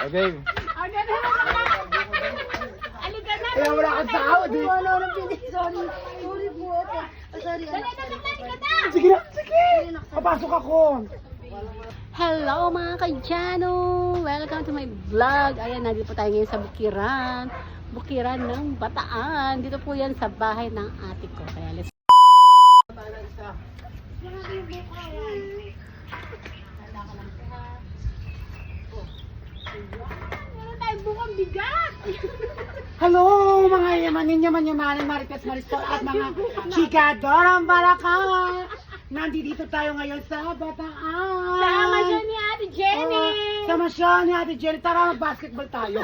Okay. Alika na. Kaya wala kang sahod eh. Wala nang pili. Sorry. Sorry po. Sorry. Sige na, sige. Papasok ako. Hello mga kadyano! Welcome to my vlog. Ayan, nandito po tayo ngayon sa Bukiran. Bukiran ng Bataan. Dito po yan sa bahay ng ate ko. Kaya let's Hello mga yaman-yamanin, Marites Marisol at mga chikadorang baraka. Nandito tayo ngayon sa Bataan. sama siya ni ate Jenny! Sama siya ni ate Jenny. Tara, mag-basketball tayo.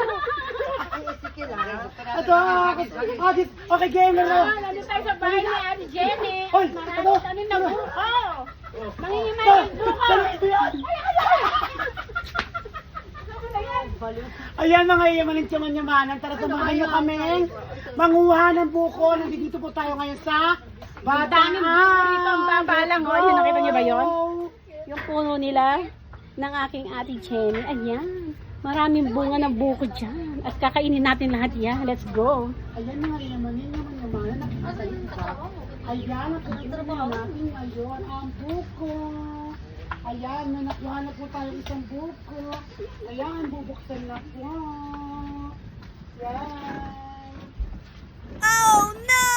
Sige lang. Ito, okay, game na. Nandito tayo sa bahay ni ate Jenny. Hoy, Maraming tanim na buko. Mangingimay ng buko. Ayan mga yamanin, yaman-yamanan. Tara, samahan nyo kami. Manguha ng buko. Nandito po tayo ngayon sa Bataan. Rito ang babalang. Oh, yun, nakita niyo ba yun? Yung puno nila ng aking ate Jenny. Ayan. Maraming bunga ng buko dyan. At kakainin natin lahat yan. Let's go. Ayan mga yamanin, yaman-yamanan. Nakikita. Ayan, nakikita natin ngayon ang buko. Ayan, may nakuha na po tayo isang buko. Ayan, bubuksan na po. Ayan. Oh no!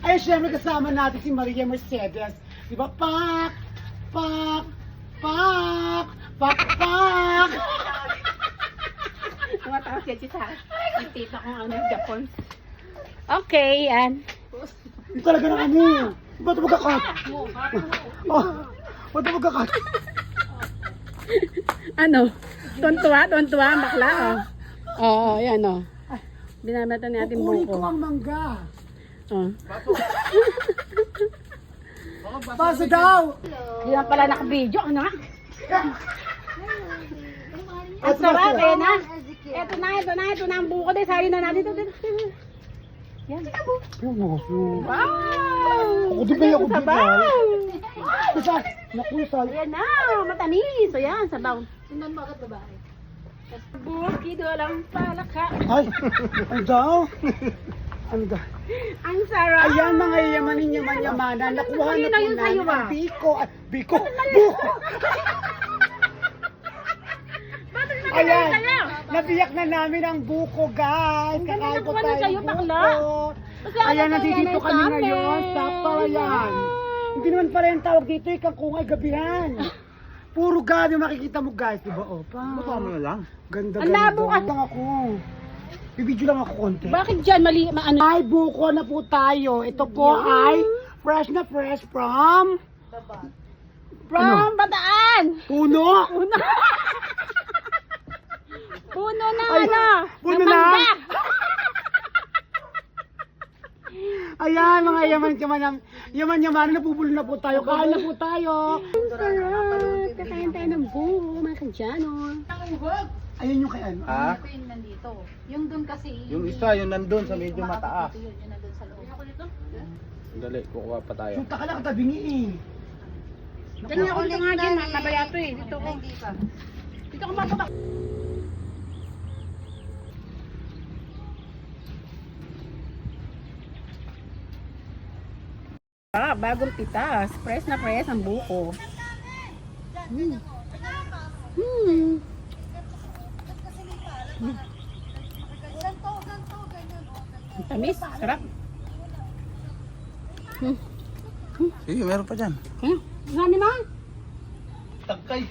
Ay, syempre kasama natin si Maria Mercedes. Di ba? Pak! Pak! Pak! Pak! Pak! Tumatawa siya sa yung tita kong ano, Japon. Okay, yan. Yung talaga na kami. Ba't magkakat? Oh, ba't magkakat? Ano? Tuntua, ang bakla, oh. Oo, yan, oh. Binabata natin Kukunin ko buko. ang mangga. Oh. Paso daw! Hindi lang pala naka-video, ano? Ang Ito, sarap, ito. eh, na. Ito na ang buko. Dahil sari na natin. Ito. Yan. Wow! Wow! Ako din ba yung Sabaw! Isa! Naku, sal. Ayan na, matamis. So yan, sabaw. Tingnan mo agad babae. Bukido lang palaka. Ay! Ano daw? Ano daw? Ang sarap. Ayan mga yamanin, yaman-yamanan. Nakuha Ayun na na po yun sa'yo, namin ang ah. biko. At biko! Buko! Ayan! Nabiyak na namin ang buko, guys. Ang ganda Kakain po nakuha na tayo sa'yo, ng bakla. buko. Kasi ano Ayan, to, nandito yan ay kami sa ngayon amin. sa Palayan. Hindi naman pala yung tawag dito, kung ay gabihan. Puro gabi makikita mo, guys. Diba? O, pa. Ano na lang? Ganda, Ang labo ka. lang ako. Bibidyo lang ako konti. Bakit dyan mali, ano? Ay, buko na po tayo. Ito po ay fresh na fresh from From Bataan. puno. Puno na Ay, ano? puno ng na? mangga. Ayan, mga yaman-yaman, napupulo na po tayo. Kain na po tayo. Ang sarap. Kakain tayo ng buko, mga kadyano. Ayun yung kay ano. Ha? Ito yung nandito. Yung dun kasi. Yung isa, yung nandun sa medyo mataas. Ito yun nandun sa loob. Dali, kukuha pa tayo. Yung takala katabingi eh. Ganyan ako dito nga dyan, mabayato eh. Dito ko. Hindi pa. Dito ko mapabak. Ah, bagong pitas. Fresh na fresh ang buko. Hmm. Hmm. Ang tamis, sarap. Hmm. Sige, meron pa dyan. Hmm. Ano naman? Tagkay.